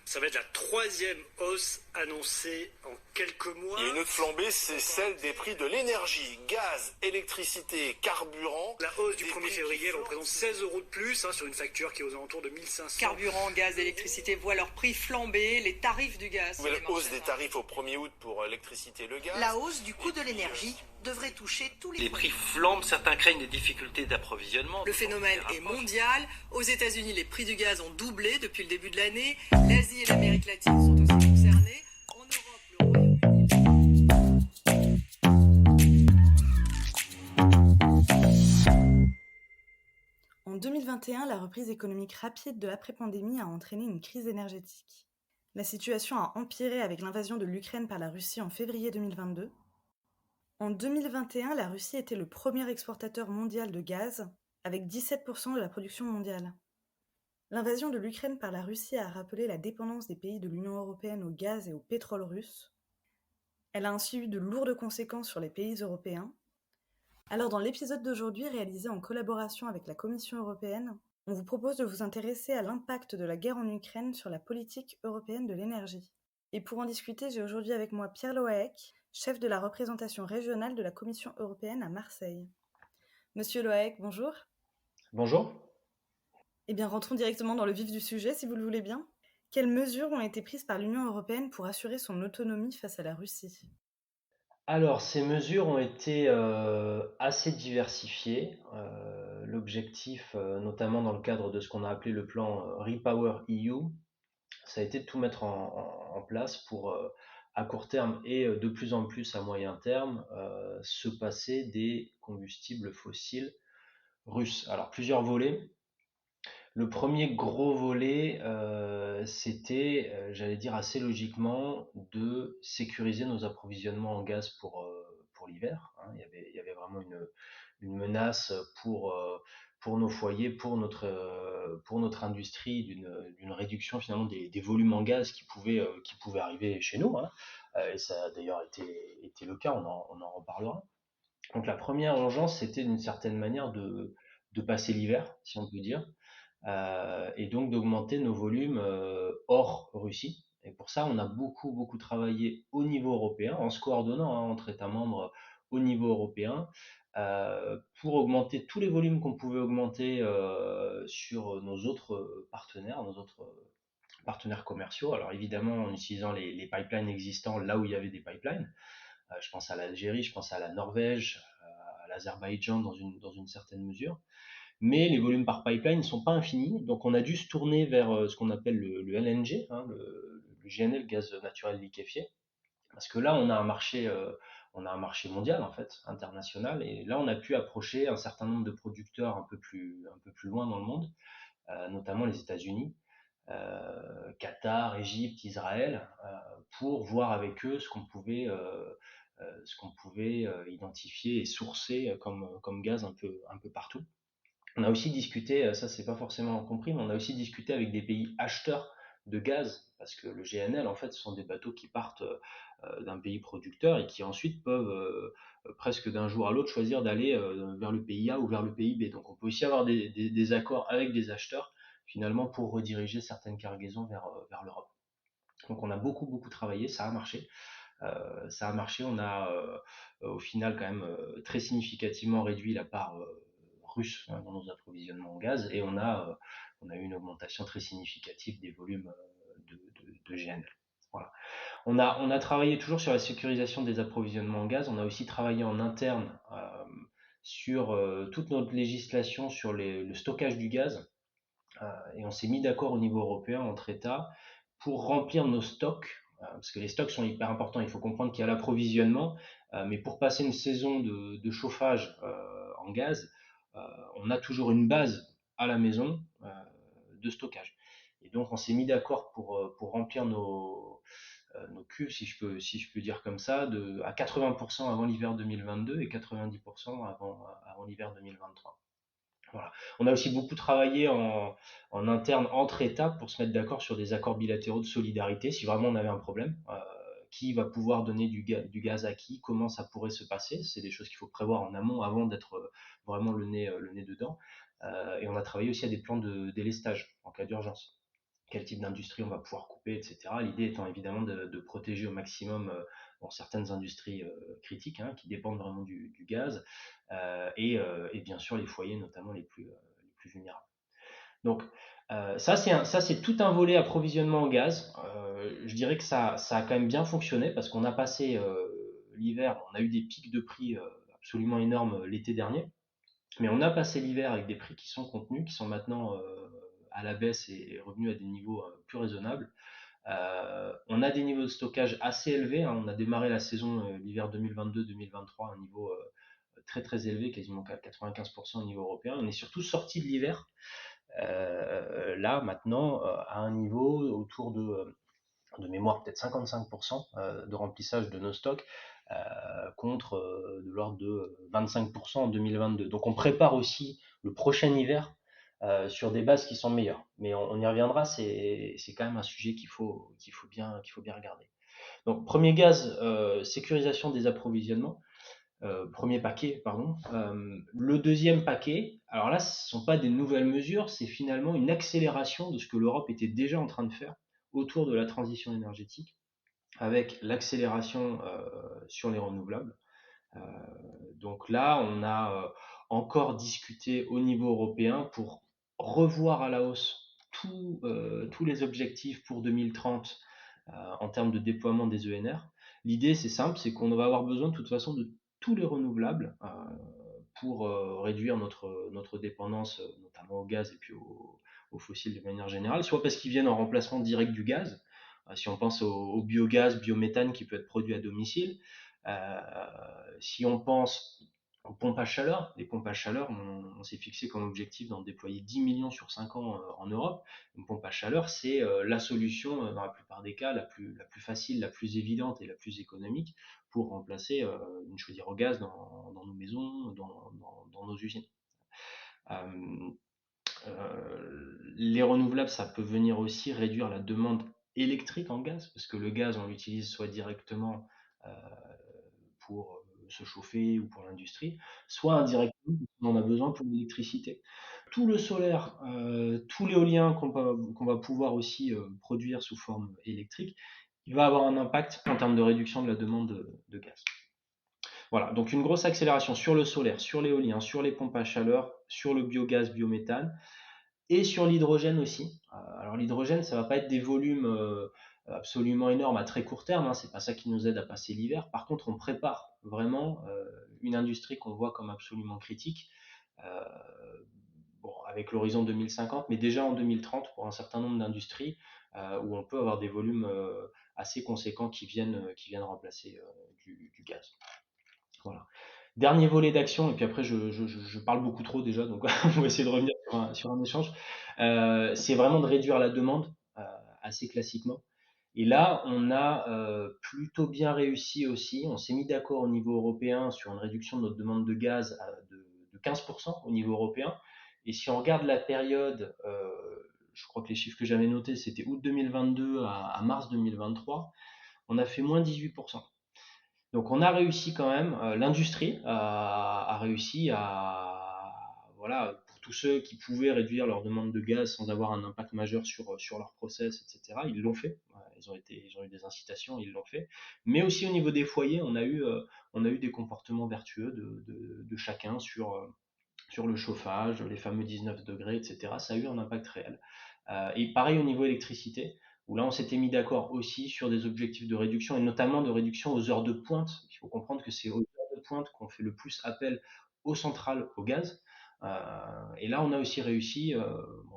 Ça va être la troisième hausse annoncée en quelques mois. Et une autre flambée, c'est celle des prix de l'énergie, gaz, électricité, carburant. La hausse du 1er février représente 16 euros de plus sur une facture qui est aux alentours de 1500. Carburant, gaz, électricité voient leur prix flamber. Les tarifs du gaz. Nouvelle hausse des tarifs au 1er août pour l'électricité et le gaz. La hausse du coût de l'énergie devrait toucher tous les Les prix flambent, certains craignent des difficultés d'approvisionnement. Le phénomène est mondial. Aux États-Unis, les prix du gaz ont doublé depuis le début de l'année. L'Asie et l'Amérique latine sont aussi concernées. En Europe, le Royaume-Uni... En 2021, la reprise économique rapide de l'après-pandémie a entraîné une crise énergétique. La situation a empiré avec l'invasion de l'Ukraine par la Russie en février 2022. En 2021, la Russie était le premier exportateur mondial de gaz, avec 17% de la production mondiale. L'invasion de l'Ukraine par la Russie a rappelé la dépendance des pays de l'Union européenne au gaz et au pétrole russe. Elle a ainsi eu de lourdes conséquences sur les pays européens. Alors dans l'épisode d'aujourd'hui, réalisé en collaboration avec la Commission européenne, on vous propose de vous intéresser à l'impact de la guerre en Ukraine sur la politique européenne de l'énergie. Et pour en discuter, j'ai aujourd'hui avec moi Pierre Loaec, chef de la représentation régionale de la Commission européenne à Marseille. Monsieur Loaec, bonjour. Bonjour. Eh bien, rentrons directement dans le vif du sujet, si vous le voulez bien. Quelles mesures ont été prises par l'Union européenne pour assurer son autonomie face à la Russie ? Alors, ces mesures ont été assez diversifiées. L'objectif, notamment dans le cadre de ce qu'on a appelé le plan Repower EU, ça a été de tout mettre en place pour, à court terme et de plus en plus à moyen terme, se passer des combustibles fossiles russes. Alors, plusieurs volets. Le premier gros volet, c'était, j'allais dire assez logiquement, de sécuriser nos approvisionnements en gaz pour l'hiver, hein. Il y avait vraiment une menace pour nos foyers, pour notre industrie, d'une réduction finalement des volumes en gaz qui pouvaient arriver chez nous, hein. Et ça a d'ailleurs été le cas, on en reparlera. Donc la première urgence, c'était d'une certaine manière de passer l'hiver, si on peut dire, et donc d'augmenter nos volumes hors Russie. Et pour ça, on a beaucoup travaillé au niveau européen, en se coordonnant entre États membres au niveau européen, pour augmenter tous les volumes qu'on pouvait augmenter sur nos autres partenaires commerciaux. Alors évidemment, en utilisant les pipelines existants là où il y avait des pipelines. Je pense à l'Algérie, je pense à la Norvège, à l'Azerbaïdjan dans une certaine mesure. Mais les volumes par pipeline ne sont pas infinis, donc on a dû se tourner vers ce qu'on appelle le LNG, hein, le GNL, gaz naturel liquéfié, parce que là on a un marché mondial en fait, international, et là on a pu approcher un certain nombre de producteurs un peu plus loin dans le monde, notamment les États-Unis, Qatar, Égypte, Israël, pour voir avec eux ce qu'on pouvait identifier et sourcer comme gaz un peu partout. On a aussi discuté, ça c'est pas forcément compris, mais on a aussi discuté avec des pays acheteurs de gaz, parce que le GNL, en fait, ce sont des bateaux qui partent d'un pays producteur et qui ensuite peuvent presque d'un jour à l'autre choisir d'aller vers le pays A ou vers le pays B. Donc on peut aussi avoir des accords avec des acheteurs, finalement, pour rediriger certaines cargaisons vers l'Europe. Donc on a beaucoup travaillé, ça a marché. On a au final quand même très significativement réduit la part russe dans nos approvisionnements en gaz, et on a eu une augmentation très significative des volumes de GNL. Voilà. On a travaillé toujours sur la sécurisation des approvisionnements en gaz. On a aussi travaillé en interne sur toute notre législation sur le stockage du gaz, et on s'est mis d'accord au niveau européen entre États pour remplir nos stocks, parce que les stocks sont hyper importants. Il faut comprendre qu'il y a l'approvisionnement, mais pour passer une saison de chauffage en gaz, on a toujours une base à la maison de stockage. Et donc on s'est mis d'accord pour remplir nos cuves, si je peux dire comme ça, à 80% avant l'hiver 2022 et 90% avant l'hiver 2023. Voilà. On a aussi beaucoup travaillé en interne entre États pour se mettre d'accord sur des accords bilatéraux de solidarité si vraiment on avait un problème. Qui va pouvoir donner du gaz à qui, comment ça pourrait se passer. C'est des choses qu'il faut prévoir en amont avant d'être vraiment le nez dedans. Et on a travaillé aussi à des plans de délestage en cas d'urgence. quel type d'industrie on va pouvoir couper, etc. L'idée étant évidemment de protéger au maximum certaines industries critiques qui dépendent vraiment du gaz et bien sûr les foyers notamment les plus vulnérables. Donc ça c'est tout un volet approvisionnement en gaz. Je dirais que ça a quand même bien fonctionné parce qu'on a passé l'hiver, on a eu des pics de prix absolument énormes l'été dernier, mais on a passé l'hiver avec des prix qui sont contenus, qui sont maintenant à la baisse et revenus à des niveaux plus raisonnables. On a des niveaux de stockage assez élevés. On a démarré la saison l'hiver 2022-2023 à un niveau très très élevé, quasiment 95% au niveau européen. On est surtout sorti de l'hiver là maintenant à un niveau autour de mémoire peut-être 55% de remplissage de nos stocks contre de l'ordre de 25% en 2022. Donc on prépare aussi le prochain hiver sur des bases qui sont meilleures. Mais on y reviendra, c'est quand même un sujet qu'il faut bien regarder. Donc premier gaz, sécurisation des approvisionnements. Premier paquet, pardon. Le deuxième paquet, alors là, ce ne sont pas des nouvelles mesures, c'est finalement une accélération de ce que l'Europe était déjà en train de faire autour de la transition énergétique, avec l'accélération sur les renouvelables. Donc là, on a encore discuté au niveau européen pour revoir à la hausse tous les objectifs pour 2030 en termes de déploiement des ENR. L'idée, c'est simple, c'est qu'on va avoir besoin de toute façon de tous les renouvelables pour réduire notre dépendance, notamment au gaz et puis aux fossiles de manière générale, soit parce qu'ils viennent en remplacement direct du gaz, si on pense au biogaz, biométhane qui peut être produit à domicile, si on pense aux pompes à chaleur, les pompes à chaleur, on s'est fixé comme objectif d'en déployer 10 millions sur 5 ans en Europe. Une pompe à chaleur, c'est la solution, dans la plupart des cas, la plus facile, la plus évidente et la plus économique pour remplacer une chaudière au gaz dans nos maisons, dans nos usines. Les renouvelables, ça peut venir aussi réduire la demande électrique en gaz, parce que le gaz, on l'utilise soit directement pour se chauffer ou pour l'industrie, soit indirectement, on en a besoin pour l'électricité. Tout le solaire, tout l'éolien qu'on va pouvoir aussi produire sous forme électrique, il va avoir un impact en termes de réduction de la demande de gaz. Voilà, donc une grosse accélération sur le solaire, sur l'éolien, sur les pompes à chaleur, sur le biogaz, biométhane, et sur l'hydrogène aussi. Alors l'hydrogène, ça va pas être des volumes absolument énormes à très court terme, c'est pas ça qui nous aide à passer l'hiver. Par contre, on prépare vraiment une industrie qu'on voit comme absolument critique, avec l'horizon 2050, mais déjà en 2030 pour un certain nombre d'industries où on peut avoir des volumes assez conséquents qui viennent remplacer du gaz. Voilà. Dernier volet d'action, et puis après je parle beaucoup trop déjà, donc on va essayer de revenir sur un échange. C'est vraiment de réduire la demande assez classiquement. Et là, on a plutôt bien réussi aussi. On s'est mis d'accord au niveau européen sur une réduction de notre demande de gaz de 15% au niveau européen. Et si on regarde la période, je crois que les chiffres que j'avais notés, c'était août 2022 à mars 2023, on a fait moins 18%. Donc on a réussi quand même, l'industrie a réussi voilà, pour tous ceux qui pouvaient réduire leur demande de gaz sans avoir un impact majeur sur leur process, etc., ils l'ont fait. Ils ont eu des incitations, ils l'ont fait. Mais aussi au niveau des foyers, on a eu des comportements vertueux de chacun sur le chauffage, les fameux 19 degrés, etc. Ça a eu un impact réel. Et pareil au niveau électricité, où là on s'était mis d'accord aussi sur des objectifs de réduction, et notamment de réduction aux heures de pointe. Il faut comprendre que c'est aux heures de pointe qu'on fait le plus appel aux centrales au gaz. Et là on a aussi réussi,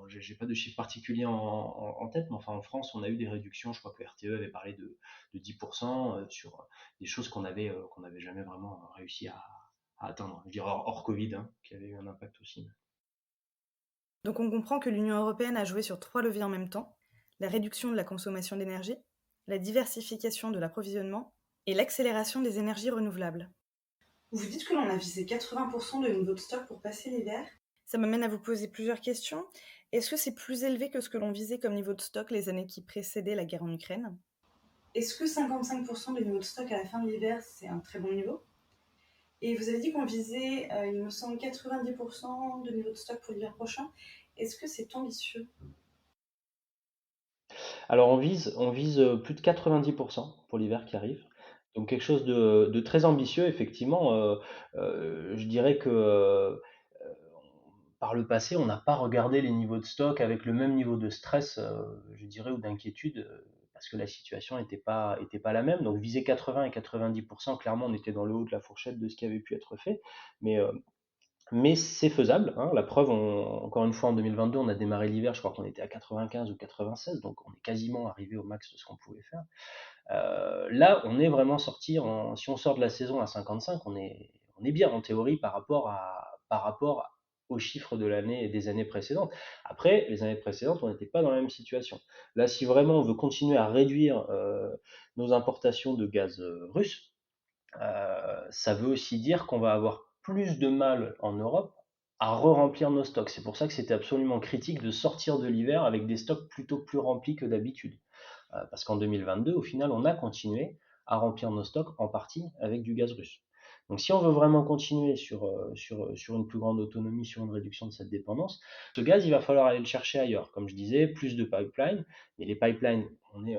j'ai pas de chiffre particulier en tête, mais enfin en France on a eu des réductions, je crois que RTE avait parlé de 10% sur des choses qu'on avait jamais vraiment réussi à atteindre, je dirais hors Covid, qui avait eu un impact aussi. Donc on comprend que l'Union européenne a joué sur 3 leviers en même temps, la réduction de la consommation d'énergie, la diversification de l'approvisionnement et l'accélération des énergies renouvelables. Vous dites que l'on a visé 80% de niveau de stock pour passer l'hiver. Ça m'amène à vous poser plusieurs questions. Est-ce que c'est plus élevé que ce que l'on visait comme niveau de stock les années qui précédaient la guerre en Ukraine ? Est-ce que 55% de niveau de stock à la fin de l'hiver, c'est un très bon niveau ? Et vous avez dit qu'on visait, il me semble, 90% de niveau de stock pour l'hiver prochain. Est-ce que c'est ambitieux ? Alors on vise plus de 90% pour l'hiver qui arrive. Donc quelque chose de très ambitieux, effectivement. Je dirais que par le passé, on n'a pas regardé les niveaux de stock avec le même niveau de stress, je dirais, ou d'inquiétude, parce que la situation était pas la même. Donc viser 80 et 90%, clairement, on était dans le haut de la fourchette de ce qui avait pu être fait. Mais, euh, mais c'est faisable, hein. La preuve, encore une fois, en 2022, on a démarré l'hiver, je crois qu'on était à 95 ou 96, donc on est quasiment arrivé au max de ce qu'on pouvait faire. Là, on est vraiment sorti, si on sort de la saison à 55, on est bien en théorie par rapport aux chiffres de l'année et des années précédentes. Après, les années précédentes, on n'était pas dans la même situation. Là, si vraiment on veut continuer à réduire nos importations de gaz russe, ça veut aussi dire qu'on va avoir plus de mal en Europe à re-remplir nos stocks. C'est pour ça que c'était absolument critique de sortir de l'hiver avec des stocks plutôt plus remplis que d'habitude. Parce qu'en 2022, au final, on a continué à remplir nos stocks en partie avec du gaz russe. Donc si on veut vraiment continuer sur une plus grande autonomie, sur une réduction de cette dépendance, ce gaz, il va falloir aller le chercher ailleurs. Comme je disais, plus de pipelines, mais les pipelines, on est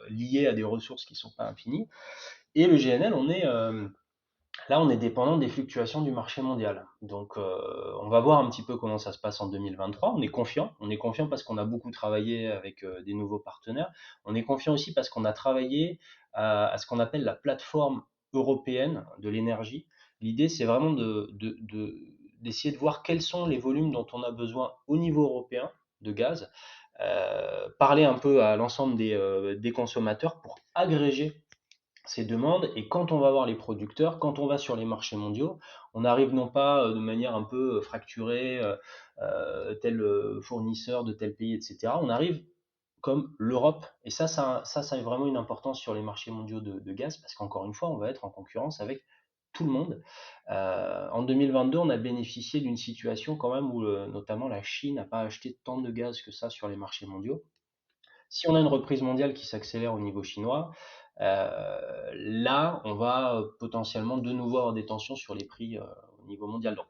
lié à des ressources qui ne sont pas infinies. Et le GNL, là, on est dépendant des fluctuations du marché mondial. Donc, on va voir un petit peu comment ça se passe en 2023. On est confiant. On est confiant parce qu'on a beaucoup travaillé avec des nouveaux partenaires. On est confiant aussi parce qu'on a travaillé à ce qu'on appelle la plateforme européenne de l'énergie. L'idée, c'est vraiment d'essayer de voir quels sont les volumes dont on a besoin au niveau européen de gaz, parler un peu à l'ensemble des consommateurs pour agréger ces demandes. Et quand on va voir les producteurs, quand on va sur les marchés mondiaux, on arrive non pas de manière un peu fracturée, tel fournisseur de tel pays, etc. On arrive comme l'Europe. Et ça a vraiment une importance sur les marchés mondiaux de gaz, parce qu'encore une fois, on va être en concurrence avec tout le monde. En 2022, on a bénéficié d'une situation quand même où notamment la Chine n'a pas acheté tant de gaz que ça sur les marchés mondiaux. Si on a une reprise mondiale qui s'accélère au niveau chinois, là, on va potentiellement de nouveau avoir des tensions sur les prix au niveau mondial. Donc,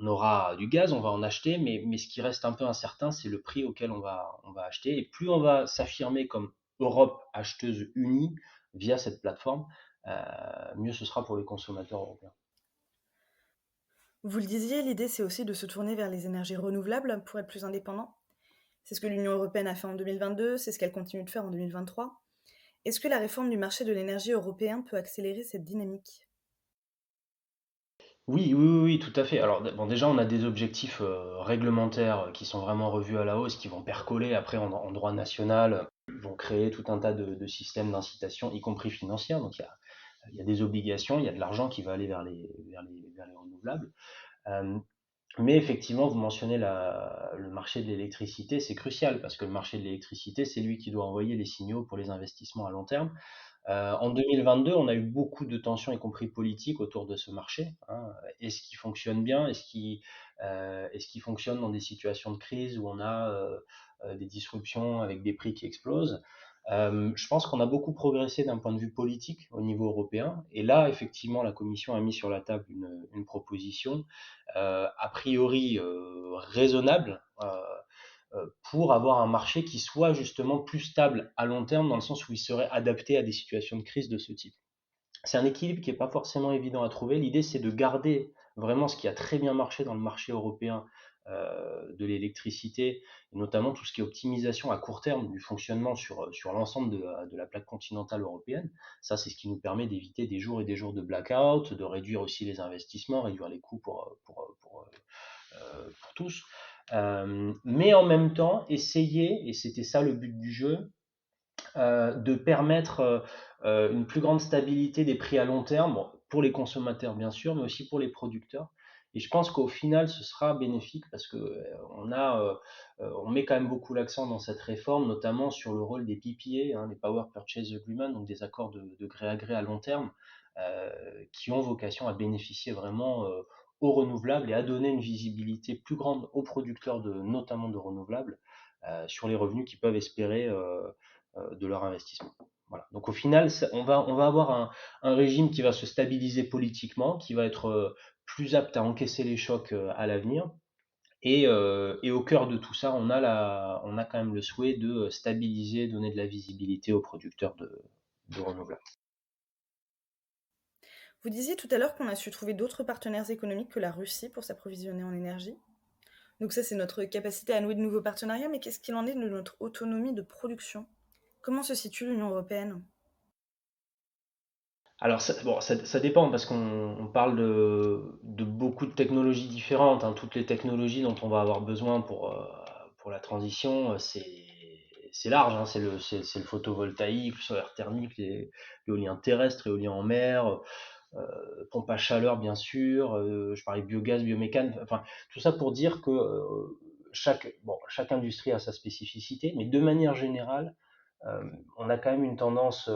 on aura du gaz, on va en acheter, mais ce qui reste un peu incertain, c'est le prix auquel on va acheter. Et plus on va s'affirmer comme Europe acheteuse unie via cette plateforme, mieux ce sera pour les consommateurs européens. Vous le disiez, l'idée c'est aussi de se tourner vers les énergies renouvelables pour être plus indépendant. C'est ce que l'Union européenne a fait en 2022, c'est ce qu'elle continue de faire en 2023. Est-ce que la réforme du marché de l'énergie européen peut accélérer cette dynamique ? Oui, oui, oui, oui, tout à fait. Alors, bon, déjà, on a des objectifs réglementaires qui sont vraiment revus à la hausse, qui vont percoler après en droit national. Ils vont créer tout un tas de systèmes d'incitation, y compris financières. Donc, il y a des obligations, il y a de l'argent qui va aller vers les renouvelables. Euh, mais effectivement, vous mentionnez le marché de l'électricité, c'est crucial parce que le marché de l'électricité, c'est lui qui doit envoyer les signaux pour les investissements à long terme. En 2022, on a eu beaucoup de tensions, y compris politiques, autour de ce marché, hein. Est-ce qu'il fonctionne bien? Est-ce qu'il fonctionne dans des situations de crise où on a des disruptions avec des prix qui explosent? Je pense qu'on a beaucoup progressé d'un point de vue politique au niveau européen. Et là, effectivement, la Commission a mis sur la table une proposition a priori raisonnable pour avoir un marché qui soit justement plus stable à long terme, dans le sens où il serait adapté à des situations de crise de ce type. C'est un équilibre qui n'est pas forcément évident à trouver. L'idée, c'est de garder vraiment ce qui a très bien marché dans le marché européen de l'électricité, et notamment tout ce qui est optimisation à court terme du fonctionnement sur l'ensemble de la plaque continentale européenne. Ça, c'est ce qui nous permet d'éviter des jours et des jours de blackout, de réduire aussi les investissements, réduire les coûts pour tous. Mais en même temps, essayer, et c'était ça le but du jeu, de permettre une plus grande stabilité des prix à long terme, bon, pour les consommateurs bien sûr, mais aussi pour les producteurs. Et je pense qu'au final, ce sera bénéfique parce que on met quand même beaucoup l'accent dans cette réforme, notamment sur le rôle des PPA, hein, les Power Purchase Agreement, donc des accords de gré à gré à long terme, qui ont vocation à bénéficier vraiment aux renouvelables et à donner une visibilité plus grande aux producteurs, notamment de renouvelables, sur les revenus qu'ils peuvent espérer de leur investissement. Voilà. Donc au final, on va avoir un régime qui va se stabiliser politiquement, qui va être plus apte à encaisser les chocs à l'avenir, Et au cœur de tout ça, on a quand même le souhait de stabiliser, donner de la visibilité aux producteurs de renouvelables. Vous disiez tout à l'heure qu'on a su trouver d'autres partenaires économiques que la Russie pour s'approvisionner en énergie. Donc ça, c'est notre capacité à nouer de nouveaux partenariats, mais qu'est-ce qu'il en est de notre autonomie de production? Comment se situe l'Union européenne? Alors ça dépend parce qu'on parle de beaucoup de technologies différentes, hein. Toutes les technologies dont on va avoir besoin pour la transition, c'est large, hein. C'est le photovoltaïque, le solaire thermique, l'éolien terrestre, l'éolien en mer, pompe à chaleur bien sûr, je parlais biogaz, biomécane, enfin tout ça pour dire que chaque industrie a sa spécificité, mais de manière générale, on a quand même une tendance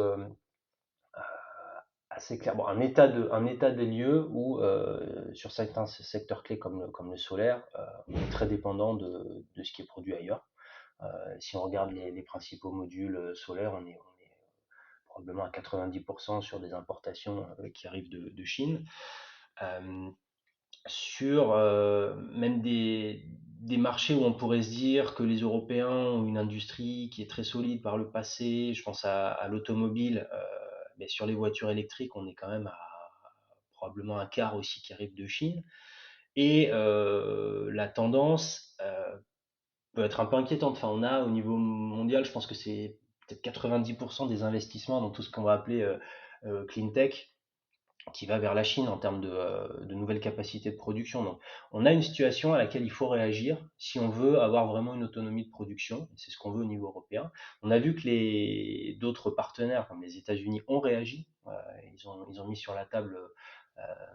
assez clair. Bon, un état des lieux où, sur certains secteurs clés comme le solaire, on est très dépendant de ce qui est produit ailleurs. Si on regarde les principaux modules solaires, on est probablement à 90% sur des importations qui arrivent de Chine. Sur même des marchés où on pourrait se dire que les Européens ont une industrie qui est très solide par le passé, je pense à l'automobile, mais sur les voitures électriques, on est quand même à probablement un quart aussi qui arrive de Chine. Et la tendance peut être un peu inquiétante. Enfin, on a au niveau mondial, je pense que c'est peut-être 90% des investissements dans tout ce qu'on va appeler clean tech qui va vers la Chine en termes de nouvelles capacités de production. Donc, on a une situation à laquelle il faut réagir si on veut avoir vraiment une autonomie de production. C'est ce qu'on veut au niveau européen. On a vu que d'autres partenaires, comme les États-Unis, ont réagi. Ils ont mis sur la table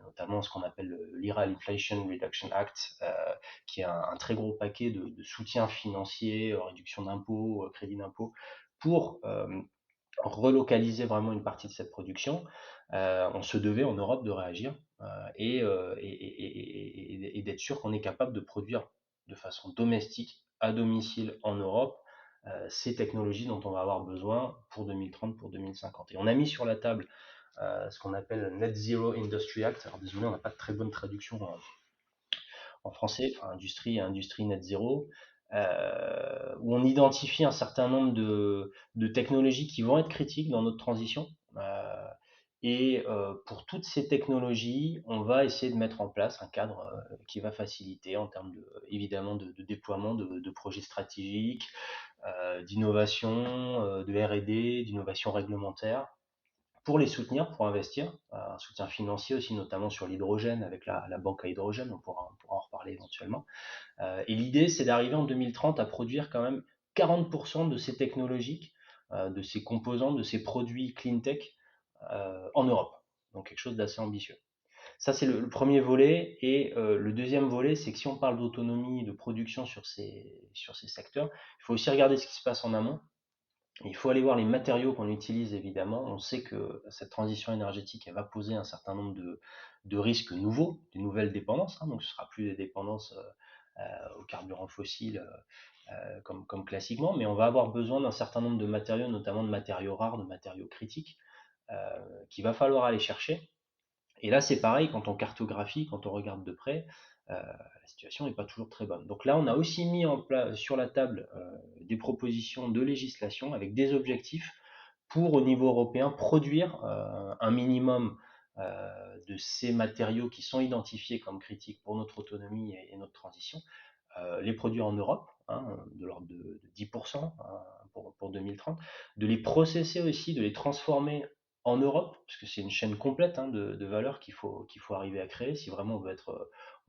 notamment ce qu'on appelle l'IRA, l'Inflation Reduction Act, qui est un très gros paquet de soutien financier, réduction d'impôts, crédit d'impôts, pour relocaliser vraiment une partie de cette production. On se devait en Europe de réagir et d'être sûr qu'on est capable de produire de façon domestique, à domicile en Europe, ces technologies dont on va avoir besoin pour 2030, pour 2050. Et on a mis sur la table ce qu'on appelle le Net Zero Industry Act. Alors désolé, on n'a pas de très bonne traduction en français, enfin industrie net zéro, où on identifie un certain nombre de technologies qui vont être critiques dans notre transition. Et pour toutes ces technologies, on va essayer de mettre en place un cadre qui va faciliter en termes évidemment de déploiement de projets stratégiques, d'innovation, de R&D, d'innovation réglementaire, pour les soutenir, pour investir, un soutien financier aussi, notamment sur l'hydrogène avec la banque à hydrogène, on pourra en reparler éventuellement. Et l'idée, c'est d'arriver en 2030 à produire quand même 40% de ces technologies, de ces composants, de ces produits clean tech en Europe. Donc quelque chose d'assez ambitieux. Ça, c'est le premier volet. Et le deuxième volet, c'est que si on parle d'autonomie de production sur ces secteurs, il faut aussi regarder ce qui se passe en amont. Il faut aller voir les matériaux qu'on utilise, évidemment. On sait que cette transition énergétique, elle va poser un certain nombre de risques nouveaux, de nouvelles dépendances, hein. Donc ce ne sera plus des dépendances aux carburants fossiles comme classiquement, mais on va avoir besoin d'un certain nombre de matériaux, notamment de matériaux rares, de matériaux critiques, qu'il va falloir aller chercher. Et là, c'est pareil, quand on cartographie, quand on regarde de près, la situation n'est pas toujours très bonne. Donc là, on a aussi mis sur la table des propositions de législation avec des objectifs pour, au niveau européen, produire un minimum de ces matériaux qui sont identifiés comme critiques pour notre autonomie et notre transition, les produire en Europe, hein, de l'ordre de 10% pour 2030, de les processer aussi, de les transformer en Europe, parce que c'est une chaîne complète, hein, de valeur qu'il faut arriver à créer si vraiment on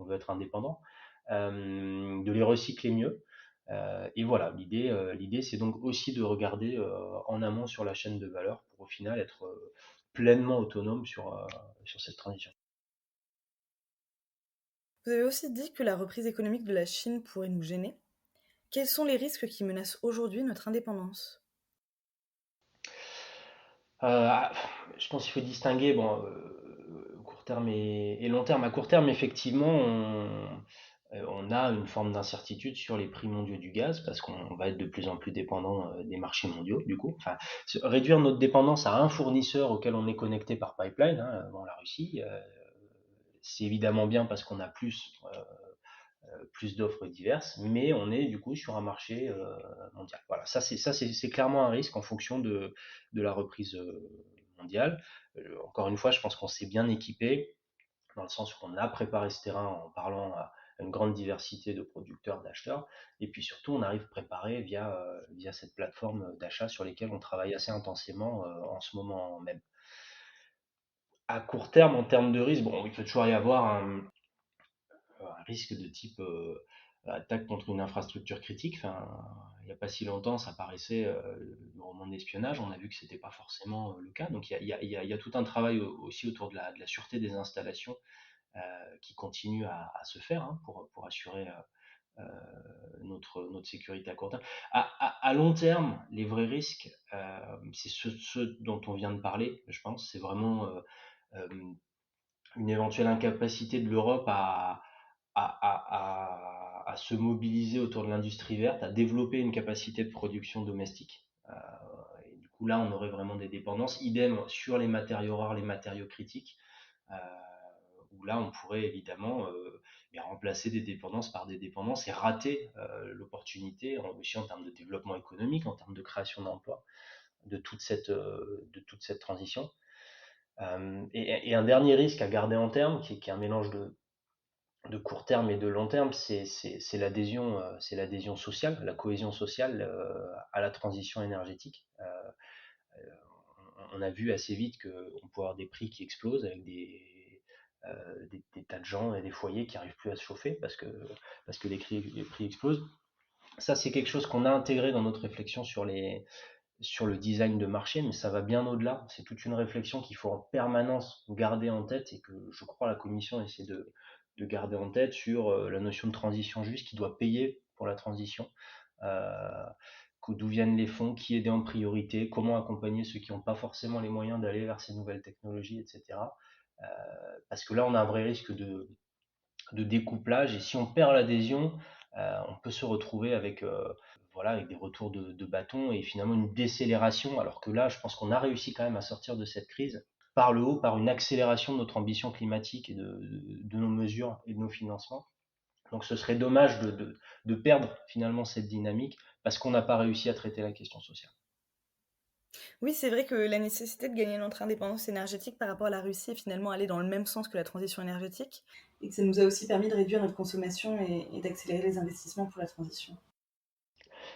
veut être indépendant, de les recycler mieux. Et voilà, l'idée c'est donc aussi de regarder en amont sur la chaîne de valeur pour au final être pleinement autonome sur cette transition. Vous avez aussi dit que la reprise économique de la Chine pourrait nous gêner. Quels sont les risques qui menacent aujourd'hui notre indépendance? Je pense qu'il faut distinguer court terme et long terme. À court terme, effectivement, on a une forme d'incertitude sur les prix mondiaux du gaz parce qu'on va être de plus en plus dépendant des marchés mondiaux, du coup. Enfin, réduire notre dépendance à un fournisseur auquel on est connecté par pipeline, hein, la Russie, c'est évidemment bien parce qu'on a plus plus d'offres diverses, mais on est du coup sur un marché mondial. Voilà, c'est clairement un risque en fonction de la reprise mondiale. Encore une fois, je pense qu'on s'est bien équipé dans le sens où on a préparé ce terrain en parlant à une grande diversité de producteurs, d'acheteurs, et puis surtout on arrive préparé via cette plateforme d'achat sur lesquelles on travaille assez intensément en ce moment même. À court terme, en termes de risque, bon, il peut toujours y avoir un risque de type attaque contre une infrastructure critique. Enfin, il n'y a pas si longtemps, ça paraissait le roman d'espionnage. On a vu que c'était pas forcément le cas. Donc il y a tout un travail aussi autour de la sûreté des installations qui continue à se faire hein, pour assurer notre sécurité à court terme. À long terme, les vrais risques, c'est ceux dont on vient de parler, je pense. C'est vraiment une éventuelle incapacité de l'Europe à se mobiliser autour de l'industrie verte, à développer une capacité de production domestique. Et du coup, là, on aurait vraiment des dépendances. Idem sur les matériaux rares, les matériaux critiques, où là, on pourrait évidemment remplacer des dépendances par des dépendances et rater l'opportunité, aussi en termes de développement économique, en termes de création d'emplois, de toute cette transition. Et un dernier risque à garder en terme, qui est un mélange de court terme et de long terme, c'est l'adhésion sociale, la cohésion sociale à la transition énergétique. On a vu assez vite qu'on peut avoir des prix qui explosent avec des tas de gens et des foyers qui n'arrivent plus à se chauffer parce que les prix explosent. Ça, c'est quelque chose qu'on a intégré dans notre réflexion sur le design de marché, mais ça va bien au-delà. C'est toute une réflexion qu'il faut en permanence garder en tête et que je crois la Commission essaie de garder en tête sur la notion de transition juste, qui doit payer pour la transition, d'où viennent les fonds, qui aider en priorité, comment accompagner ceux qui n'ont pas forcément les moyens d'aller vers ces nouvelles technologies, etc. Parce que là, on a un vrai risque de découplage, et si on perd l'adhésion, on peut se retrouver avec des retours de bâton et finalement une décélération, alors que là, je pense qu'on a réussi quand même à sortir de cette crise par le haut, par une accélération de notre ambition climatique et de nos mesures et de nos financements. Donc ce serait dommage de perdre finalement cette dynamique parce qu'on n'a pas réussi à traiter la question sociale. Oui, c'est vrai que la nécessité de gagner notre indépendance énergétique par rapport à la Russie est finalement allée dans le même sens que la transition énergétique, et que ça nous a aussi permis de réduire notre consommation et d'accélérer les investissements pour la transition.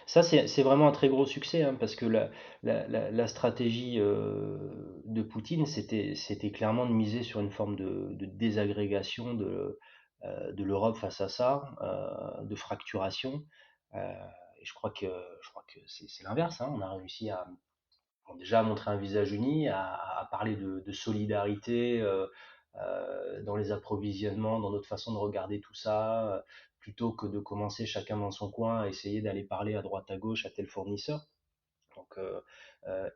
Ça, c'est vraiment un très gros succès, hein, parce que la stratégie de Poutine, c'était clairement de miser sur une forme de désagrégation de l'Europe face à ça, de fracturation. Et je crois que c'est l'inverse, hein. On a réussi déjà à montrer un visage uni, à parler de solidarité dans les approvisionnements, dans notre façon de regarder tout ça, plutôt que de commencer chacun dans son coin à essayer d'aller parler à droite à gauche à tel fournisseur. Donc,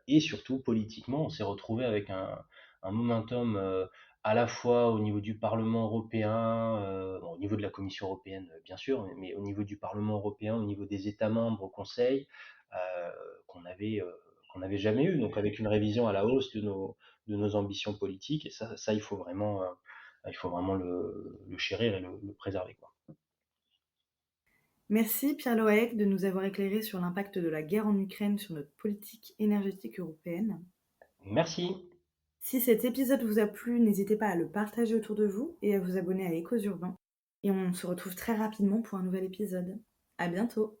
et surtout politiquement, on s'est retrouvé avec un momentum à la fois au niveau du Parlement européen, au niveau de la Commission européenne bien sûr, mais au niveau du Parlement européen, au niveau des États membres au Conseil, euh, qu'on n'avait jamais eu. Donc avec une révision à la hausse de nos ambitions politiques, et ça il faut vraiment le chérir et le préserver, quoi. Merci Pierre Loaec de nous avoir éclairé sur l'impact de la guerre en Ukraine sur notre politique énergétique européenne. Merci. Si cet épisode vous a plu, n'hésitez pas à le partager autour de vous et à vous abonner à Échos Urbains. Et on se retrouve très rapidement pour un nouvel épisode. À bientôt!